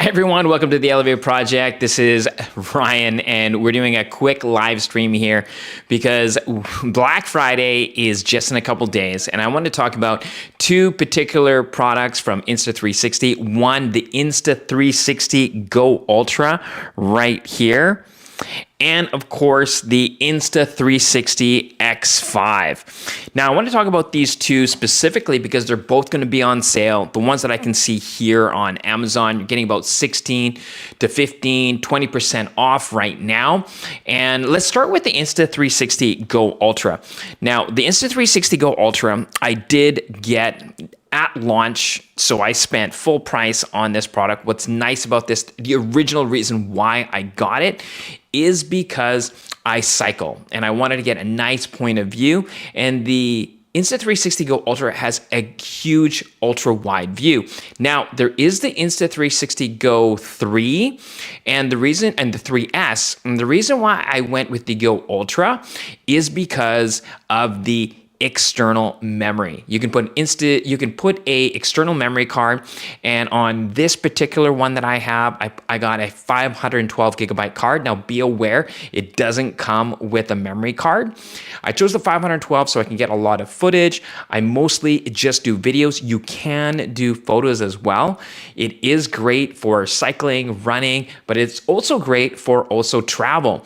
everyone, welcome to the Elev8 project. This is Ryan and we're doing a quick live stream here because Black Friday is just in a couple days and I want to talk about two particular products from Insta360. One, the Insta360 Go Ultra right here. And of course, the Insta360 X5. Now, I want to talk about these two specifically because they're both going to be on sale. The ones that I can see here on Amazon, you're getting about 16 to 15, 20% off right now. And let's start with the Insta360 Go Ultra. Now, the Insta360 Go Ultra, I did get at launch, so I spent full price on this product. What's nice about this, the original reason why I got it is because I cycle and I wanted to get a nice point of view, and the Insta360 Go Ultra has a huge ultra wide view. Now, there is the Insta360 Go 3 and the 3S, and the reason why I went with the Go Ultra is because of the external memory. You can put a external memory card, and on this particular one that I have, I got a 512 gigabyte card. Now be aware, it doesn't come with a memory card. I chose the 512 so I can get a lot of footage. I mostly just do videos. You can do photos as well. It is great for cycling, running, but it's also great for travel.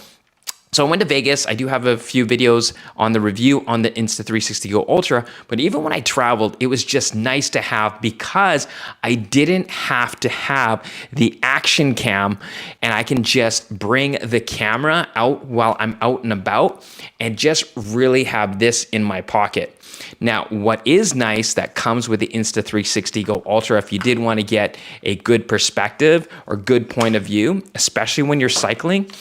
So I went to Vegas. I do have a few videos on the review on the Insta360 Go Ultra, but even when I traveled, it was just nice to have because I didn't have to have the action cam, and I can just bring the camera out while I'm out and about and just really have this in my pocket. Now, what is nice that comes with the Insta360 Go Ultra, if you did want to get a good perspective or good point of view, especially when you're cycling,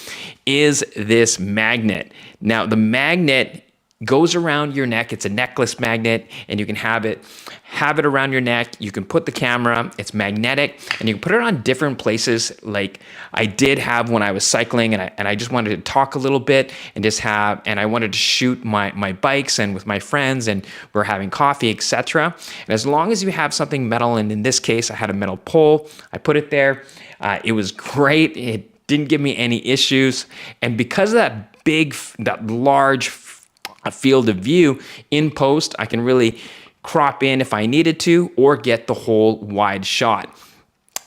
is this magnet. Now, the magnet goes around your neck. It's a necklace magnet, and you can have it around your neck. You can put the camera, it's magnetic, and you can put it on different places like I did have when I was cycling, and I just wanted to talk a little bit and I wanted to shoot my bikes and with my friends, and we're having coffee, etc. And as long as you have something metal, and in this case, I had a metal pole, I put it there. It was great. It didn't give me any issues. And because of that large field of view in post, I can really crop in if I needed to or get the whole wide shot.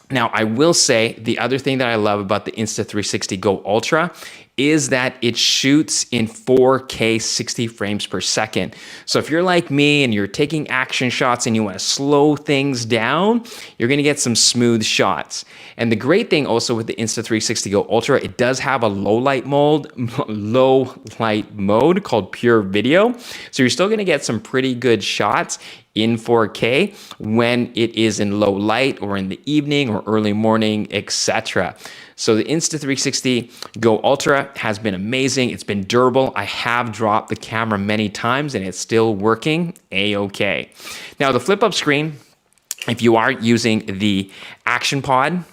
Now, I will say the other thing that I love about the Insta360 Go Ultra is that it shoots in 4K 60 frames per second. So if you're like me and you're taking action shots and you want to slow things down, you're going to get some smooth shots. And the great thing also with the Insta360 Go Ultra, it does have a low light mode called Pure Video. So you're still going to get some pretty good shots in 4K when it is in low light or in the evening or early morning, etc. So the Insta360 Go Ultra has been amazing. It's been durable. I have dropped the camera many times and it's still working a-okay. Now the flip up screen, if you are using the action pod,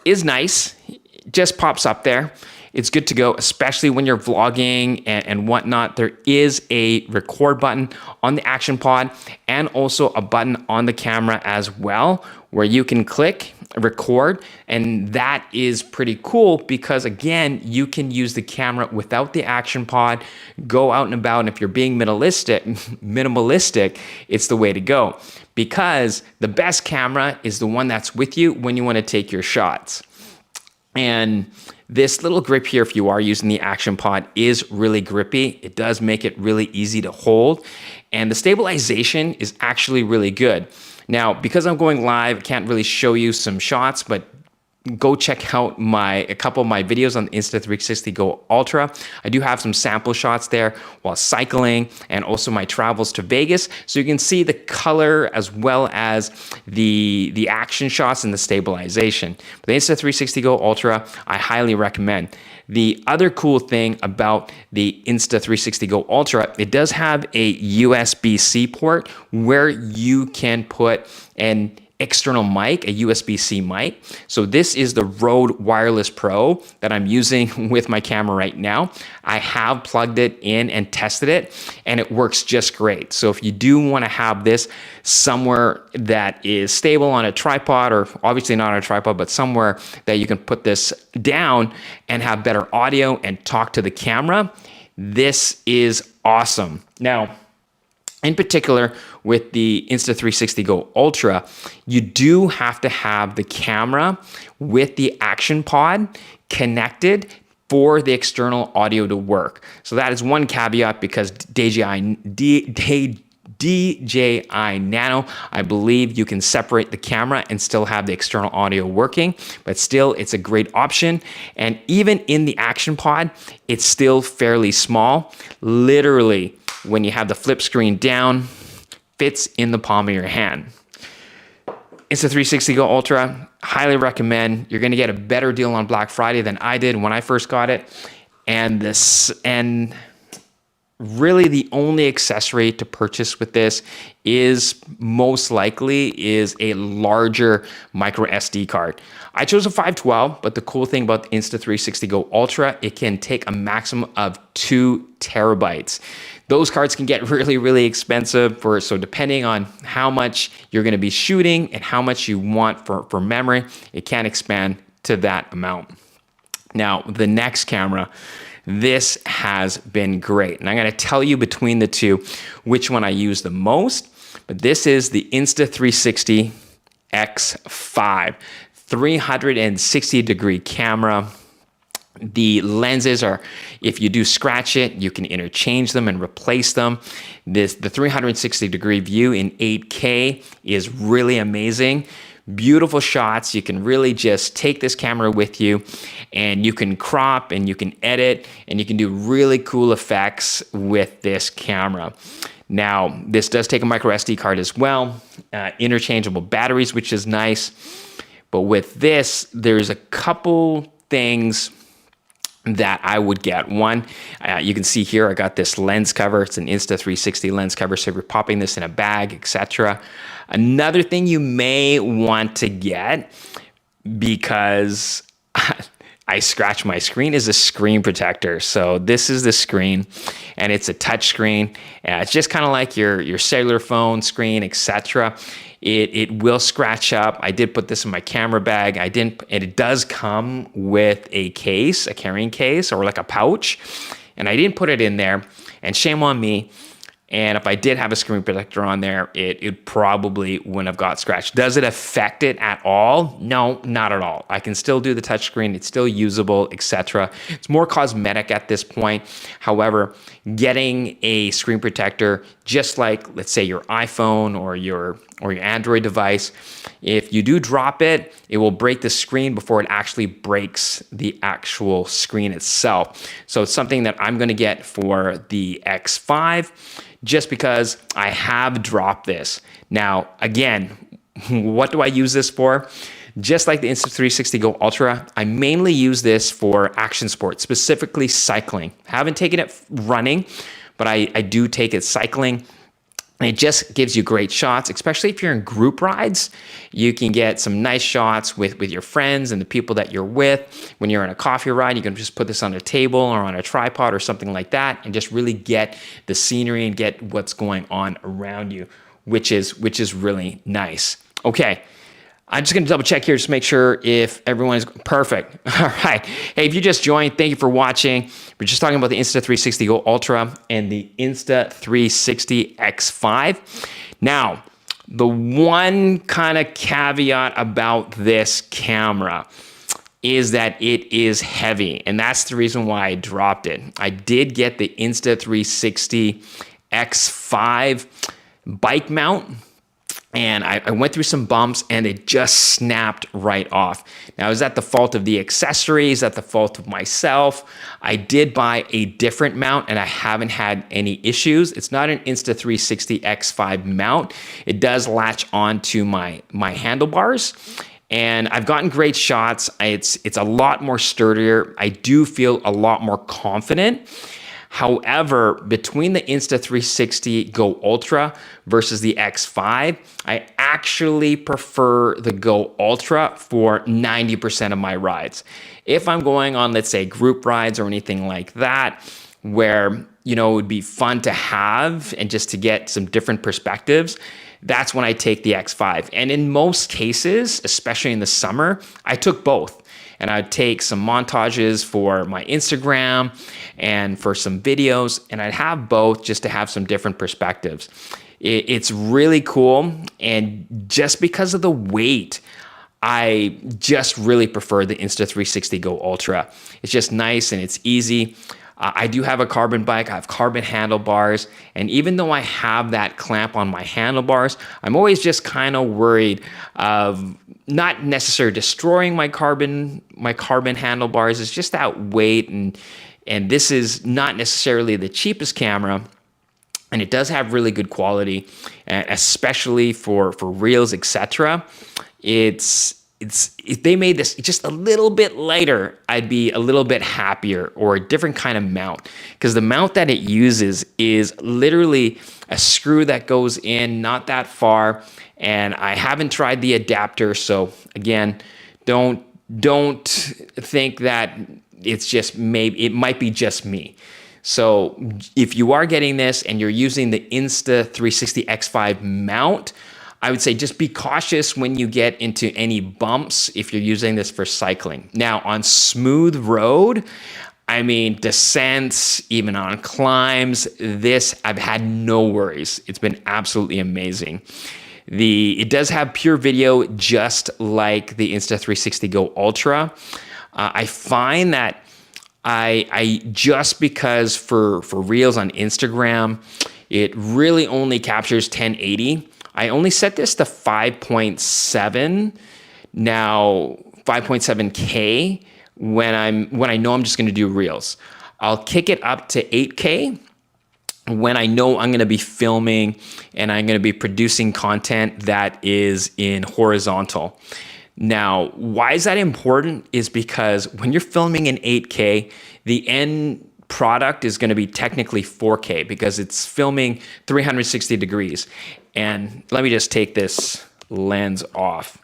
is nice. It just pops up there. It's good to go, especially when you're vlogging and whatnot. There is a record button on the action pod and also a button on the camera as well where you can click record, and that is pretty cool because again, you can use the camera without the action pod, go out and about, and if you're being minimalistic, it's the way to go because the best camera is the one that's with you when you want to take your shots. And this little grip here, if you are using the action pod, is really grippy. It does make it really easy to hold. And the stabilization is actually really good. Now, because I'm going live, I can't really show you some shots, but go check out a couple of my videos on the Insta360 Go Ultra. I do have some sample shots there while cycling and also my travels to Vegas. So you can see the color as well as the action shots and the stabilization. But the Insta360 Go Ultra, I highly recommend. The other cool thing about the Insta360 Go Ultra, it does have a USB-C port where you can put an external mic, a USB-C mic. So this is the Rode Wireless Pro that I'm using with my camera right now. I have plugged it in and tested it, and it works just great. So if you do want to have this somewhere that is stable on a tripod, or obviously not on a tripod, but somewhere that you can put this down and have better audio and talk to the camera, this is awesome. Now, in particular, with the Insta360 Go Ultra, you do have to have the camera with the action pod connected for the external audio to work. So that is one caveat, because DJI Nano, I believe you can separate the camera and still have the external audio working, but still it's a great option. And even in the action pod, it's still fairly small. Literally, when you have the flip screen down, fits in the palm of your hand. Insta360 Go Ultra, highly recommend. You're gonna get a better deal on Black Friday than I did when I first got it. And really the only accessory to purchase with this is most likely a larger micro SD card. I chose a 512, but the cool thing about the Insta360 Go Ultra, it can take a maximum of 2 terabytes. Those cards can get really, really expensive, so depending on how much you're gonna be shooting and how much you want for memory, it can expand to that amount. Now, the next camera, this has been great. And I'm gonna tell you between the two which one I use the most, but this is the Insta360 X5, 360-degree camera. The lenses are, if you do scratch it, you can interchange them and replace them. The 360-degree view in 8K is really amazing. Beautiful shots. You can really just take this camera with you, and you can crop and you can edit and you can do really cool effects with this camera. Now, this does take a micro SD card as well, interchangeable batteries, which is nice. But with this, there's a couple things that I would get. One, you can see here, I got this lens cover. It's an Insta360 lens cover, so if you're popping this in a bag, etc. Another thing you may want to get, because I scratch my screen, is a screen protector. So this is the screen, and it's a touch screen. It's just kind of like your cellular phone screen, etc. It will scratch up. I did put this in my camera bag. And it does come with a case, a carrying case, or like a pouch. And I didn't put it in there, and shame on me. And if I did have a screen protector on there, it probably wouldn't have got scratched. Does it affect it at all? No, not at all. I can still do the touchscreen. It's still usable, etc. It's more cosmetic at this point. However, getting a screen protector, just like, let's say, your iPhone or your Android device, if you do drop it, it will break the screen before it actually breaks the actual screen itself. So it's something that I'm going to get for the X5, just because I have dropped this. Now, again, what do I use this for? Just like the Insta360 Go Ultra, I mainly use this for action sports, specifically cycling. I haven't taken it running, but I do take it cycling. And it just gives you great shots, especially if you're in group rides. You can get some nice shots with your friends and the people that you're with. When you're on a coffee ride, you can just put this on a table or on a tripod or something like that, and just really get the scenery and get what's going on around you, which is really nice. Okay. I'm just going to double check here just to make sure if everyone is perfect. All right. Hey, if you just joined, thank you for watching. We're just talking about the Insta360 Go Ultra and the Insta360 X5. Now, the one kind of caveat about this camera is that it is heavy, and that's the reason why I dropped it. I did get the Insta360 X5 bike mount, and I went through some bumps, and it just snapped right off. Now, is that the fault of the accessories? Is that the fault of myself? I did buy a different mount, and I haven't had any issues. It's not an Insta360 X5 mount. It does latch onto my handlebars, and I've gotten great shots. It's a lot more sturdier. I do feel a lot more confident. However, between the Insta360 Go Ultra versus the X5, I actually prefer the Go Ultra for 90% of my rides. If I'm going on, let's say, group rides or anything like that, where, you know, it would be fun to have and just to get some different perspectives, that's when I take the X5. And in most cases, especially in the summer, I took both. And I'd take some montages for my Instagram and for some videos, and I'd have both just to have some different perspectives. It's really cool, and just because of the weight, I just really prefer the Insta360 Go Ultra. It's just nice and it's easy. I do have a carbon bike, I have carbon handlebars, and even though I have that clamp on my handlebars, I'm always just kind of worried of not necessarily destroying my carbon handlebars. It's just that weight, and this is not necessarily the cheapest camera, and it does have really good quality, especially for reels, etc. If they made this just a little bit lighter, I'd be a little bit happier, or a different kind of mount, because the mount that it uses is literally a screw that goes in not that far, and I haven't tried the adapter, so again, don't think that it's just maybe, it might be just me. So if you are getting this and you're using the Insta360 X5 mount, I would say just be cautious when you get into any bumps if you're using this for cycling. Now, on smooth road, I mean, descents, even on climbs, I've had no worries. It's been absolutely amazing. It does have pure video, just like the Insta360 Go Ultra. I find that I just because for Reels on Instagram, it really only captures 1080. I only set this to 5.7, now 5.7K when I know I'm just gonna do Reels. I'll kick it up to 8K when I know I'm gonna be filming and I'm gonna be producing content that is in horizontal. Now, why is that important? Is because when you're filming in 8K, the end product is gonna be technically 4K because it's filming 360 degrees. And let me just take this lens off.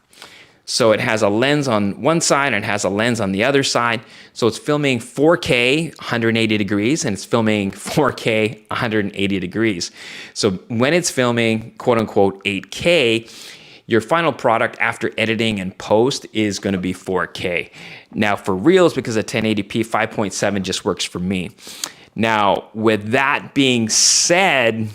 So it has a lens on one side and it has a lens on the other side. So it's filming 4K 180 degrees and it's filming 4K 180 degrees. So when it's filming quote unquote 8K, your final product after editing and post is going to be 4K. Now for Reels, because of 1080p, 5.7 just works for me. Now with that being said,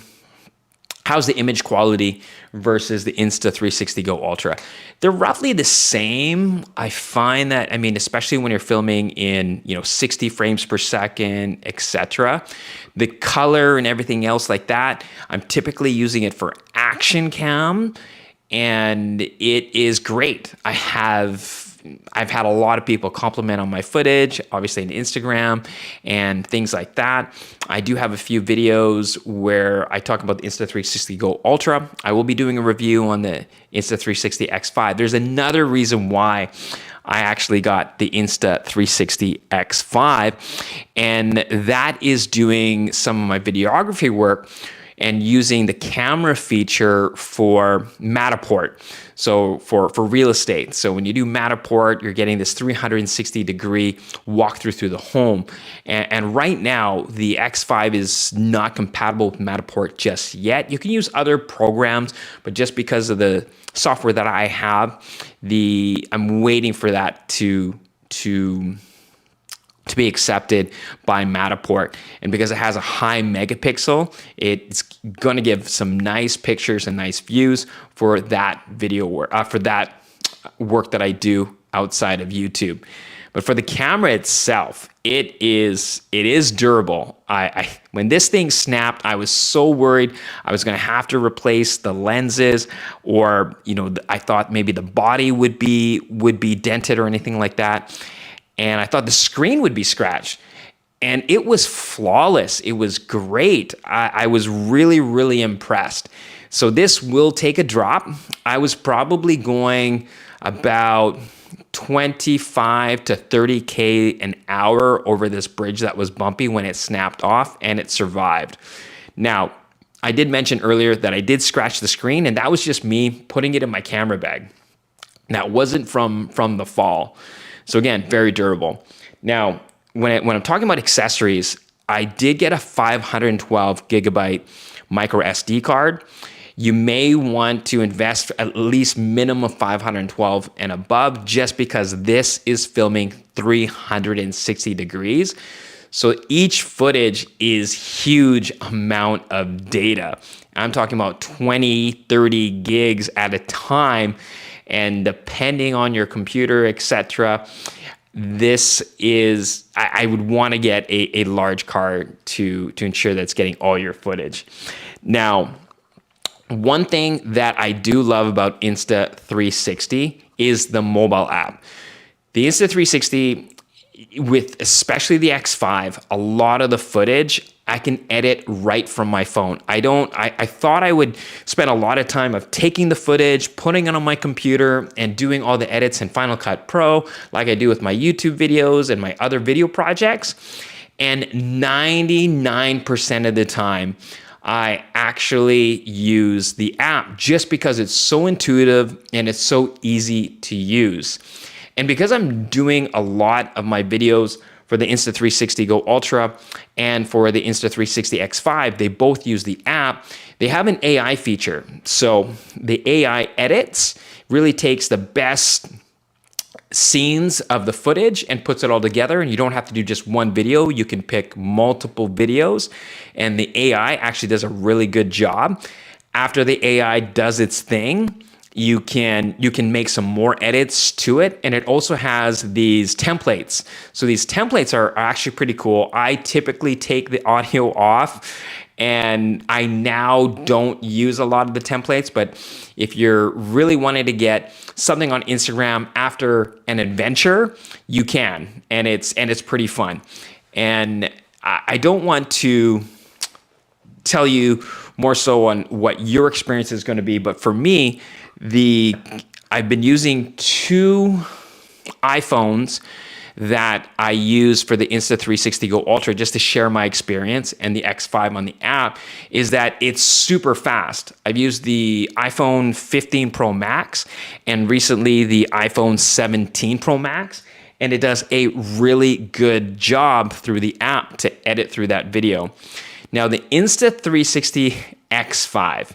how's the image quality versus the Insta360 Go Ultra? They're roughly the same. I find that, I mean, especially when you're filming in, 60 frames per second, etc. The color and everything else like that, I'm typically using it for action cam, and it is great. I've had a lot of people compliment on my footage, obviously on Instagram and things like that. I do have a few videos where I talk about the Insta360 Go Ultra. I will be doing a review on the Insta360 X5. There's another reason why I actually got the Insta360 X5, and that is doing some of my videography work and using the camera feature for Matterport. So for real estate. So when you do Matterport, you're getting this 360 degree walkthrough through the home. And right now, the X5 is not compatible with Matterport just yet. You can use other programs, but just because of the software that I have, I'm waiting for that to be accepted by Matterport. And because it has a high megapixel, it's going to give some nice pictures and nice views for that video work, for that work that I do outside of YouTube. But for the camera itself, it is durable. When this thing snapped, I was so worried I was going to have to replace the lenses, or I thought maybe the body would be dented or anything like that. And I thought the screen would be scratched, and it was flawless. It was great. I was really, really impressed. So this will take a drop. I was probably going about 25 to 30K an hour over this bridge that was bumpy when it snapped off, and it survived. Now, I did mention earlier that I did scratch the screen, and that was just me putting it in my camera bag. That wasn't from the fall. So again, very durable. Now, when I'm talking about accessories, I did get a 512 gigabyte micro SD card. You may want to invest at least minimum 512 and above, just because this is filming 360 degrees. So each footage is huge amount of data. I'm talking about 20, 30 gigs at a time. And depending on your computer, etc., this is, I would want to get a large card to ensure that it's getting all your footage. Now, one thing that I do love about Insta360 is the mobile app. The Insta360, with especially the X5, a lot of the footage I can edit right from my phone. I thought I would spend a lot of time of taking the footage, putting it on my computer, and doing all the edits in Final Cut Pro, like I do with my YouTube videos and my other video projects. And 99% of the time, I actually use the app just because it's so intuitive and it's so easy to use. And because I'm doing a lot of my videos for the Insta360 Go Ultra and for the Insta360 X5, they both use the app. They have an AI feature. So the AI edits, really takes the best scenes of the footage and puts it all together, and you don't have to do just one video. You can pick multiple videos, and the AI actually does a really good job. After the AI does its thing, you can make some more edits to it, and it also has these templates. So these templates are actually pretty cool. I typically take the audio off, and I now don't use a lot of the templates, but if you're really wanting to get something on Instagram after an adventure, you can, and it's pretty fun. And I don't want to tell you more so on what your experience is going to be, but for me, I've been using 2 iPhones that I use for the Insta360 Go Ultra just to share my experience, and the X5 on the app is that it's super fast. I've used the iPhone 15 Pro Max and recently the iPhone 17 Pro Max, and it does a really good job through the app to edit through that video. Now, the Insta360 X5,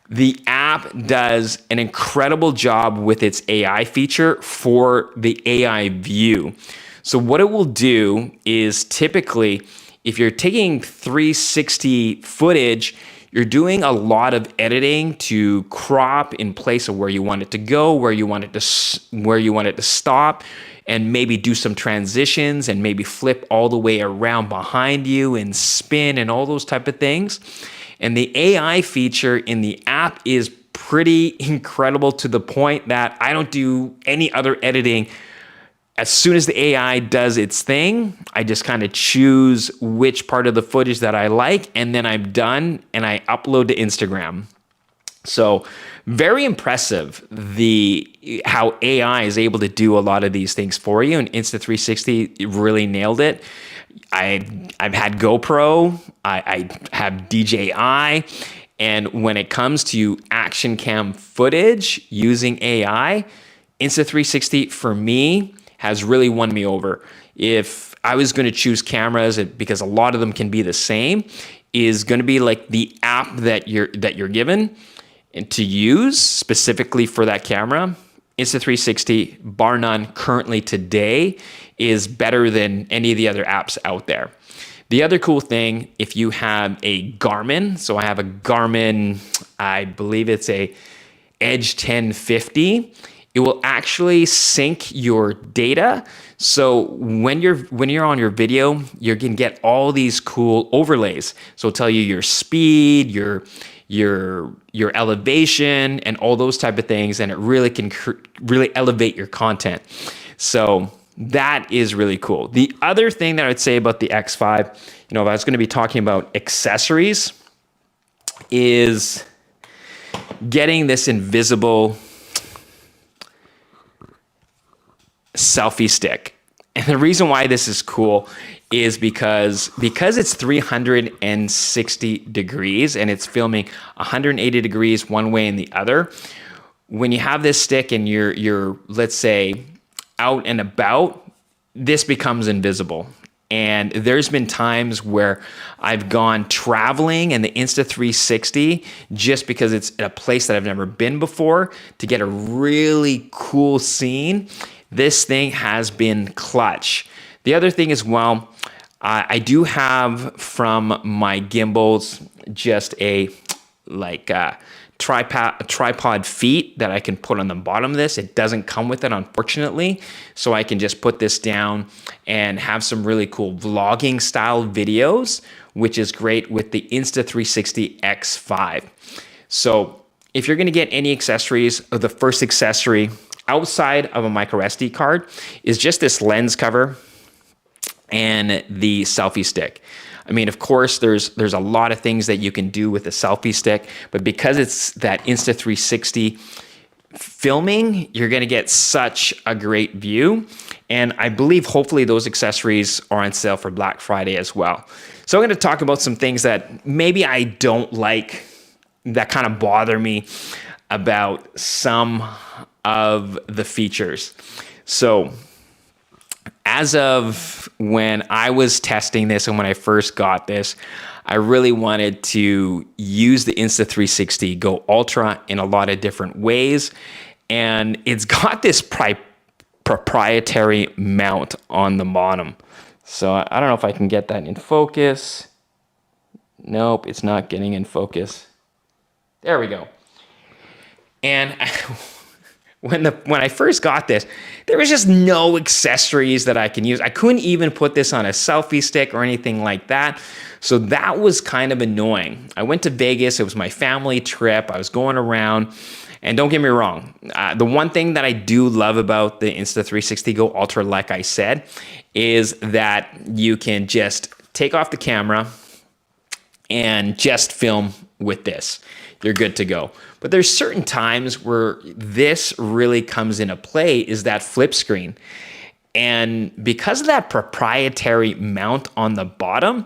the app does an incredible job with its AI feature for the AI view. So what it will do is, typically, if you're taking 360 footage, you're doing a lot of editing to crop in place of where you want it to go, where you want it to stop, and maybe do some transitions and maybe flip all the way around behind you and spin and all those type of things. And the AI feature in the app is pretty incredible, to the point that I don't do any other editing. As soon as the AI does its thing, I just kind of choose which part of the footage that I like, and then I'm done and I upload to Instagram. So very impressive how AI is able to do a lot of these things for you, and Insta360 really nailed it. I've had GoPro, I have DJI, and when it comes to action cam footage using AI, Insta360 for me has really won me over. If I was going to choose cameras, because a lot of them can be the same, is going to be like the app that you're given and to use specifically for that camera. Insta360, bar none, currently today, is better than any of the other apps out there. The other cool thing, if you have a Garmin, so I have a Garmin, I believe it's a Edge 1050, it will actually sync your data. So when you're on your video, you can get all these cool overlays. So it'll tell you your speed, your elevation, and all those type of things, and it really can really elevate your content. So that is really cool. The other thing that I'd say about the X5, if I was going to be talking about accessories, is getting this invisible selfie stick. And the reason why this is cool is because it's 360 degrees and it's filming 180 degrees one way and the other. When you have this stick and you're let's say out and about, this becomes invisible. And there's been times where I've gone traveling in the Insta360 just because it's a place that I've never been before to get a really cool scene. This thing has been clutch. The other thing as well, I do have from my gimbals just a tripod feet that I can put on the bottom of this. It doesn't come with it, unfortunately, so I can just put this down and have some really cool vlogging style videos, which is great with the Insta360 X5. So if you're going to get any accessories, the first accessory outside of a micro SD card is just this lens cover and the selfie stick. I mean, of course, there's a lot of things that you can do with a selfie stick, but because it's that Insta360 filming, you're going to get such a great view. And I believe hopefully those accessories are on sale for Black Friday as well. So I'm going to talk about some things that maybe I don't like, that kind of bother me about some of the features. So as of when I was testing this and when I first got this, I really wanted to use the Insta360 Go Ultra in a lot of different ways. And it's got this proprietary mount on the bottom. So I don't know if I can get that in focus. Nope, it's not getting in focus. There we go. And when I first got this, there was just no accessories that I can use. I couldn't even put this on a selfie stick or anything like that. So that was kind of annoying. I went to Vegas. It was my family trip. I was going around. And don't get me wrong, the one thing that I do love about the Insta360 Go Ultra, like I said, is that you can just take off the camera and just film with this. You're good to go. But there's certain times where this really comes into play, is that flip screen. And because of that proprietary mount on the bottom,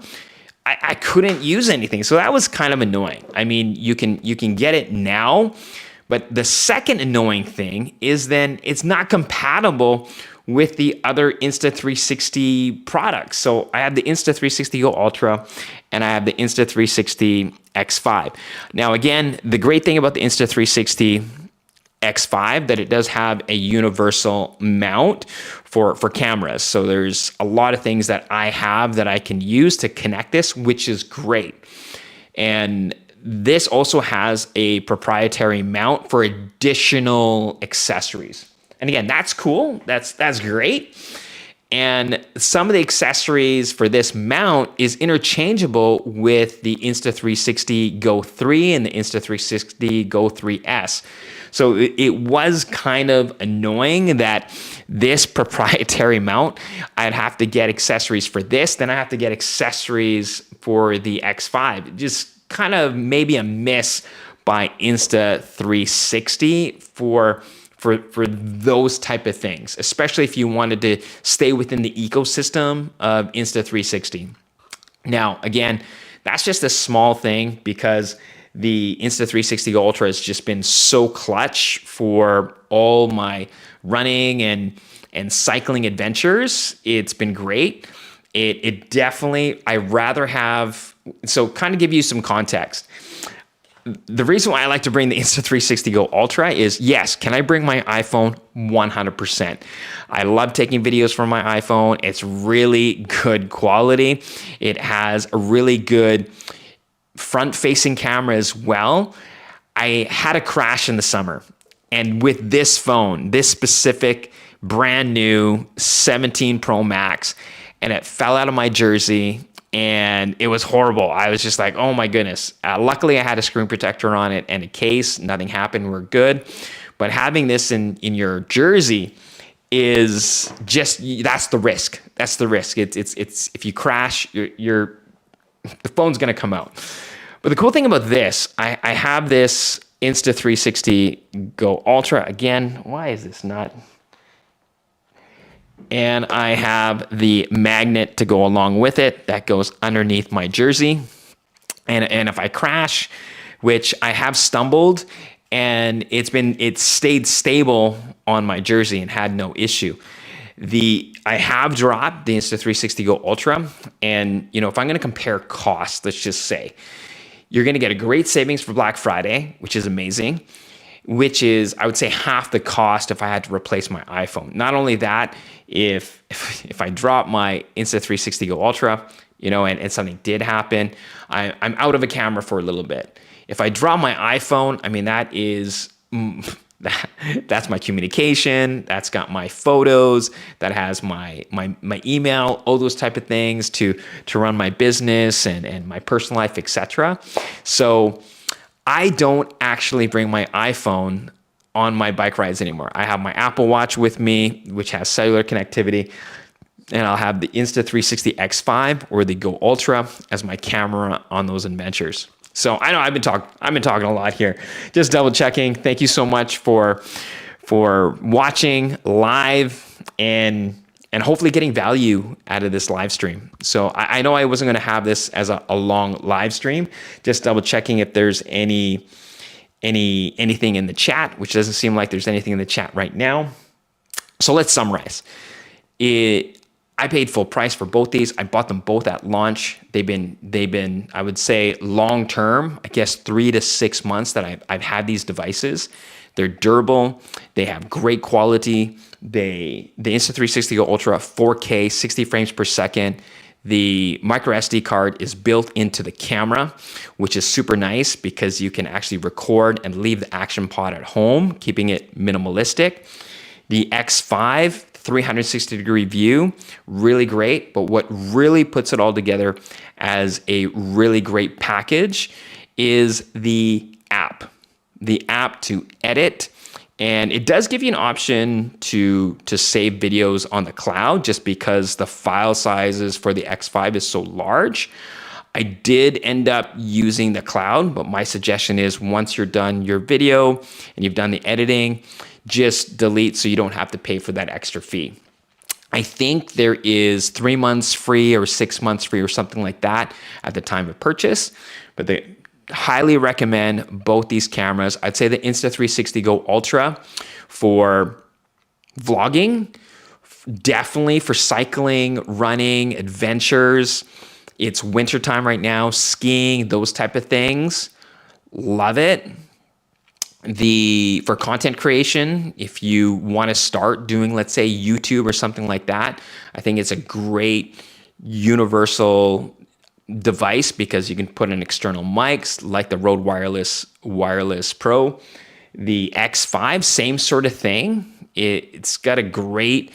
I couldn't use anything. So that was kind of annoying. I mean, you can get it now, but the second annoying thing is then it's not compatible with the other Insta360 products. So I have the Insta360 Go Ultra and I have the Insta360 X5. Now again, the great thing about the Insta360 X5 that it does have a universal mount for cameras. So there's a lot of things that I have that I can use to connect this, which is great. And this also has a proprietary mount for additional accessories. And again, that's cool. That's great. And some of the accessories for this mount is interchangeable with the Insta360 Go 3 and the Insta360 Go 3S. So it was kind of annoying that this proprietary mount, I'd have to get accessories for this, then I have to get accessories for the X5. Just kind of maybe a miss by Insta360 for those type of things, especially if you wanted to stay within the ecosystem of Insta360. Now, again, that's just a small thing because the Insta360 Ultra has just been so clutch for all my running and cycling adventures. It's been great. It definitely, I rather have, so kind of give you some context. The reason why I like to bring the Insta360 Go Ultra is, yes, can I bring my iPhone? 100%. I love taking videos from my iPhone. It's really good quality. It has a really good front-facing camera as well. I had a crash in the summer, and with this phone, this specific brand new 17 Pro Max, and it fell out of my jersey, and it was horrible. I was just like, oh my goodness. Luckily, I had a screen protector on it and a case. Nothing happened. We're good. But having this in your jersey is just, that's the risk. That's the risk. It's if you crash, the phone's going to come out. But the cool thing about this, I have this Insta360 Go Ultra. Again, why is this not? And I have the magnet to go along with it that goes underneath my jersey. And if I crash, which I have stumbled, and it stayed stable on my jersey and had no issue. I have dropped the Insta360 Go Ultra, and if I'm going to compare cost, let's just say you're going to get a great savings for Black Friday, which is amazing, which is, I would say, half the cost if I had to replace my iPhone. Not only that, if I drop my Insta360 Go Ultra, and something did happen, I'm out of a camera for a little bit. If I drop my iPhone, I mean, that is... that's my communication, that's got my photos, that has my email, all those type of things to run my business and my personal life, etc. So I don't actually bring my iPhone on my bike rides anymore. I have my Apple Watch with me, which has cellular connectivity, and I'll have the Insta360 X5 or the Go Ultra as my camera on those adventures. So I know I've been talking a lot here. Just double checking. Thank you so much for watching live and hopefully getting value out of this live stream. So I know I wasn't going to have this as a long live stream. Just double checking if there's anything in the chat, which doesn't seem like there's anything in the chat right now. So let's summarize. I paid full price for both these. I bought them both at launch. They've been, I would say, long term, I guess 3 to 6 months that I've had these devices. They're durable. They have great quality. The Insta360 Go Ultra 4K, 60 frames per second. The micro SD card is built into the camera, which is super nice because you can actually record and leave the action pod at home, keeping it minimalistic. The X5, 360-degree view, really great. But what really puts it all together as a really great package is the app to edit. And it does give you an option to save videos on the cloud just because the file sizes for the X5 is so large. I did end up using the cloud, but my suggestion is once you're done your video and you've done the editing, just delete so you don't have to pay for that extra fee. I think there is 3 months free or 6 months free or something like that at the time of purchase, but they highly recommend both these cameras. I'd say the Insta360 Go Ultra for vlogging, definitely for cycling, running, adventures. It's wintertime right now, skiing, those type of things. Love it. For content creation, if you want to start doing, let's say, YouTube or something like that, I think it's a great universal device because you can put in external mics like the Rode Wireless Pro. The X5, same sort of thing. It's got a great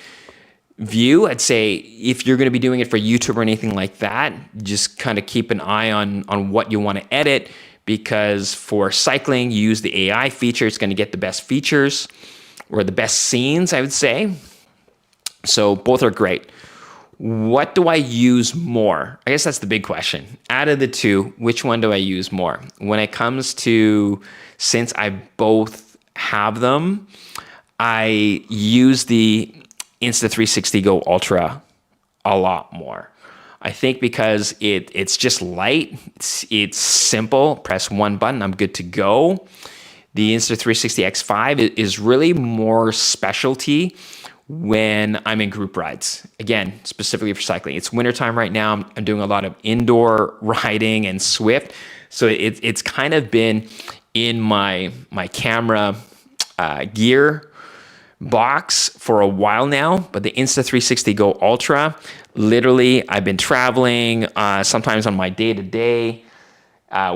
view. I'd say if you're going to be doing it for YouTube or anything like that, just kind of keep an eye on what you want to edit. Because for cycling, you use the AI feature. It's going to get the best features or the best scenes, I would say. So both are great. What do I use more? I guess that's the big question. Out of the two, which one do I use more? When it comes to, since I both have them, I use the Insta360 Go Ultra a lot more. I think because it's just light, it's simple, press one button, I'm good to go. The Insta360 X5 is really more specialty when I'm in group rides. Again, specifically for cycling. It's wintertime right now, I'm doing a lot of indoor riding and Swift, so it's kind of been in my camera gear box for a while now. But the Insta360 Go Ultra, literally, I've been traveling sometimes on my day-to-day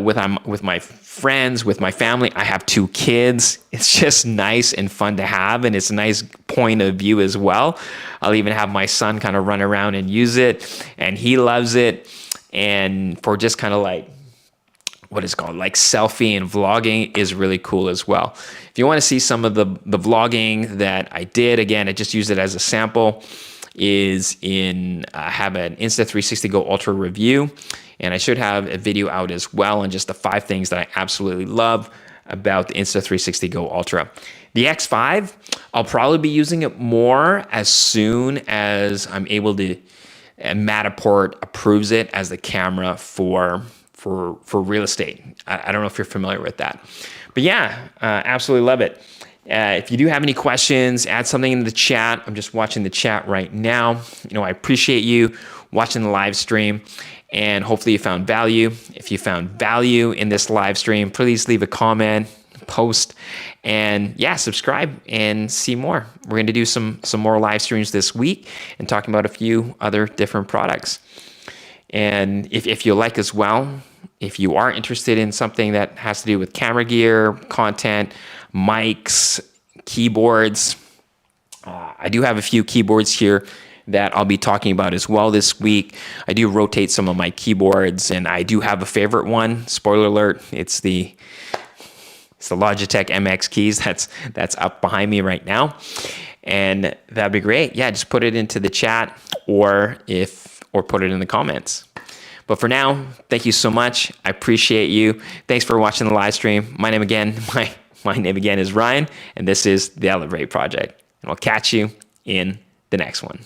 with my friends, with my family. I have 2 kids. It's just nice and fun to have, and it's a nice point of view as well. I'll even have my son kind of run around and use it, and he loves it. And for just kind of like, what is called like selfie and vlogging is really cool as well. If you want to see some of the vlogging that I did, again, I just used it as a sample, I have an Insta360 Go Ultra review, and I should have a video out as well on just the 5 things that I absolutely love about the Insta360 Go Ultra. The X5, I'll probably be using it more as soon as I'm able to, Matterport approves it as the camera for real estate. I don't know if you're familiar with that. But yeah, absolutely love it. If you do have any questions, add something in the chat. I'm just watching the chat right now. I appreciate you watching the live stream, and hopefully you found value. If you found value in this live stream, please leave a comment, post, and yeah, subscribe and see more. We're going to do some more live streams this week and talking about a few other different products. And if you like as well, if you are interested in something that has to do with camera gear, content, mics, keyboards, I do have a few keyboards here that I'll be talking about as well this week. I do rotate some of my keyboards, and I do have a favorite one. Spoiler alert, it's the Logitech MX keys that's up behind me right now. And that'd be great. Yeah, just put it into the chat or put it in the comments. But for now, thank you so much. I appreciate you. Thanks for watching the live stream. My name again is Ryan, and this is the Elev8 project. And I'll catch you in the next one.